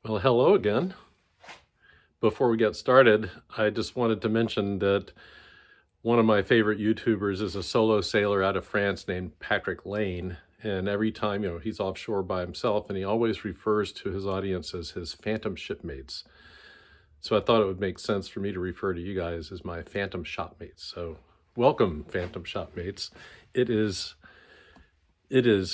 Well, hello again. Before we get started, I just wanted to mention that one of my favorite YouTubers is a solo sailor out of France named Patrick Lane. And every time, he's offshore by himself, and he always refers to his audience as his phantom shipmates. So I thought it would make sense for me to refer to you guys as my phantom shopmates. So welcome, phantom shopmates. It is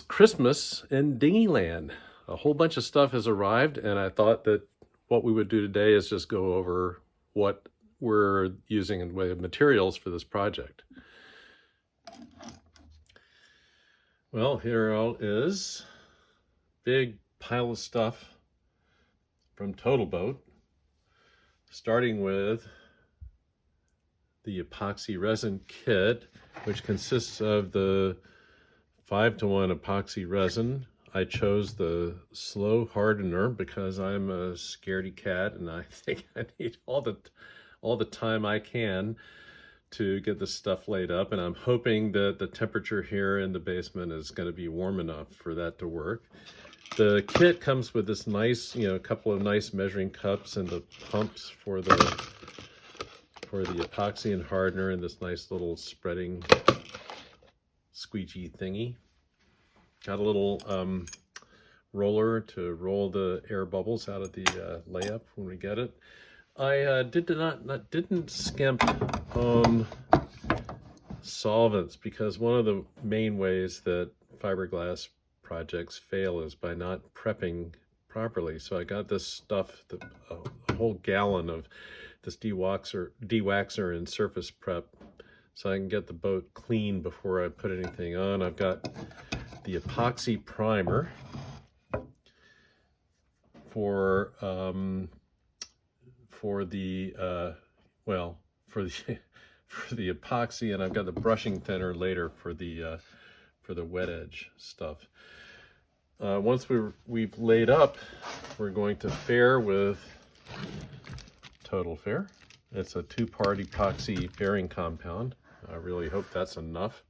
Christmas in Dinghy Land. A whole bunch of stuff has arrived, and I thought that what we would do today is just go over what we're using in way of materials for this project. Well, here all is big pile of stuff from Total Boat, starting with the Epoxy Resin Kit, which consists of the 5-to-1 epoxy resin. I chose the slow hardener because I'm a scaredy cat, and I think I need all the time I can to get this stuff laid up, and I'm hoping that the temperature here in the basement is going to be warm enough for that to work. The kit comes with this nice, couple of nice measuring cups and the pumps for the epoxy and hardener, and this nice little spreading squeegee thingy. Got a little roller to roll the air bubbles out of the layup when we get it. I didn't skimp on solvents, because one of the main ways that fiberglass projects fail is by not prepping properly. So I got this stuff, a whole gallon of this dewaxer and surface prep, so I can get the boat clean before I put anything on. I've got the Epoxy Primer for the epoxy, and I've got the brushing thinner later for the wet edge stuff. Once we've laid up, we're going to fair with Total Fair. It's a 2-part epoxy fairing compound. I really hope that's enough.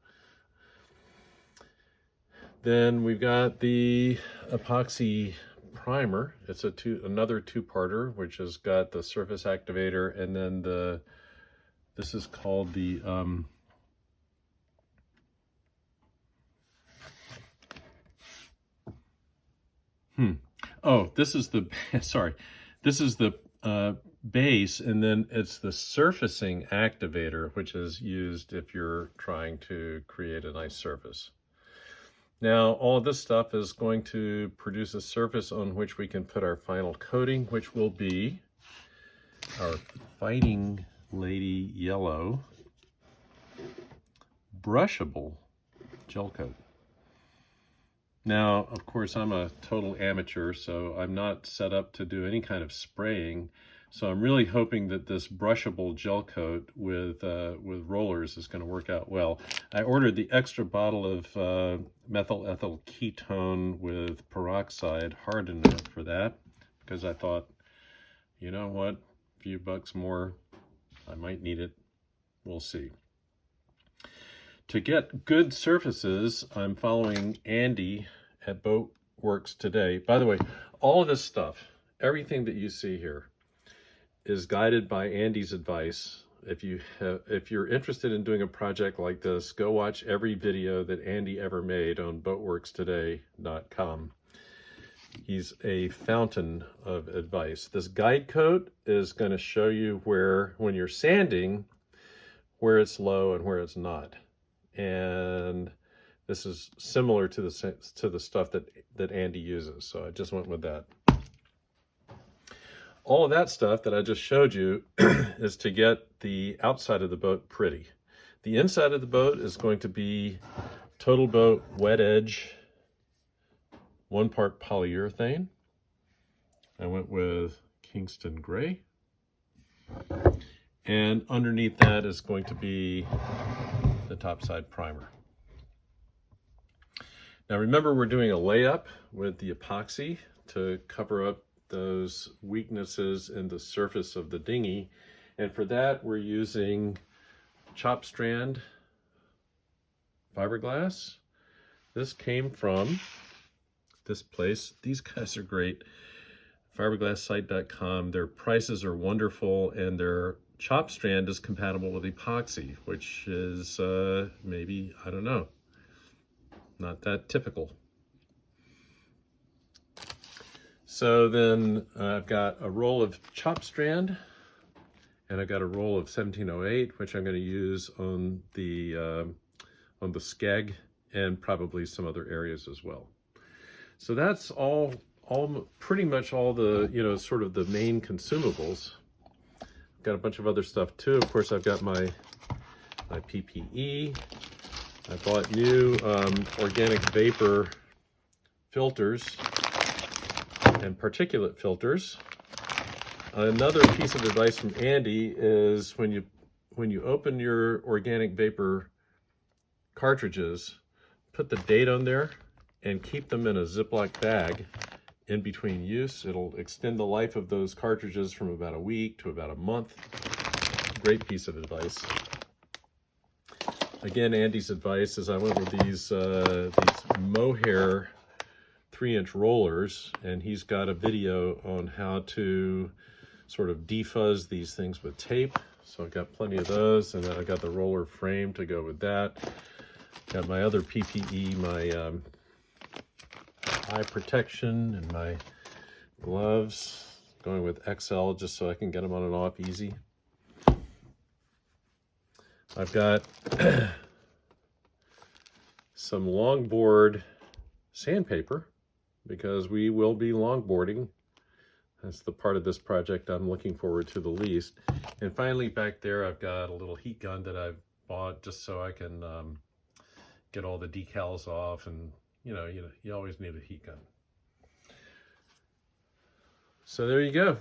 Then we've got the Epoxy Primer. It's another 2-parter, which has got the surface activator, and then this is called the this is the this is the base, and then it's the surfacing activator, which is used if you're trying to create a nice surface. Now, all of this stuff is going to produce a surface on which we can put our final coating, which will be our Fighting Lady Yellow brushable gel coat. Now, of course, I'm a total amateur, so I'm not set up to do any kind of spraying. So I'm really hoping that this brushable gel coat with rollers is going to work out well. I ordered the extra bottle of methyl ethyl ketone with peroxide hardener for that, because I thought, you know what, a few bucks more, I might need it. We'll see. To get good surfaces, I'm following Andy at Boatworks Today. By the way, all of this stuff, everything that you see here, is guided by Andy's advice. If you're interested in doing a project like this, go watch every video that Andy ever made on boatworkstoday.com. He's a fountain of advice. This guide coat is going to show you where, when you're sanding, where it's low and where it's not. And this is similar to the stuff that Andy uses, so I just went with that. All of that stuff that I just showed you is to get the outside of the boat pretty. The inside of the boat is going to be Total Boat Wet Edge 1-part polyurethane. I went with Kingston Gray. And underneath that is going to be the topside primer. Now remember, we're doing a layup with the epoxy to cover up those weaknesses in the surface of the dinghy, and for that we're using chopped strand fiberglass. This came from this place. These guys are great. fiberglasssite.com. Their prices are wonderful, and their chop strand is compatible with epoxy, which is maybe, I don't know, not that typical. So then I've got a roll of chop strand, and I've got a roll of 1708, which I'm going to use on the skeg and probably some other areas as well. So that's all pretty much all the, you know, sort of the main consumables. I've got a bunch of other stuff too. Of course, I've got my PPE. I bought new organic vapor filters and particulate filters. Another piece of advice from Andy is when you open your organic vapor cartridges, put the date on there and keep them in a Ziploc bag in between use. It'll extend the life of those cartridges from about a week to about a month. Great piece of advice. Again, Andy's advice is I went with these mohair 3-inch rollers, and he's got a video on how to sort of defuzz these things with tape. So I've got plenty of those, and then I got the roller frame to go with that. Got my other PPE, my eye protection and my gloves, going with XL just so I can get them on and off easy. I've got some longboard sandpaper because we will be longboarding. That's the part of this project I'm looking forward to the least. And finally, back there, I've got a little heat gun that I've bought just so I can get all the decals off, and you always need a heat gun. So there you go.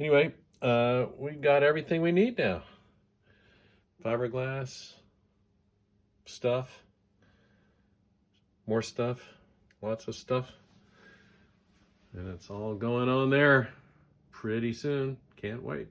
Anyway, we got everything we need now. Fiberglass, stuff, more stuff, lots of stuff. And it's all going on there pretty soon. Can't wait.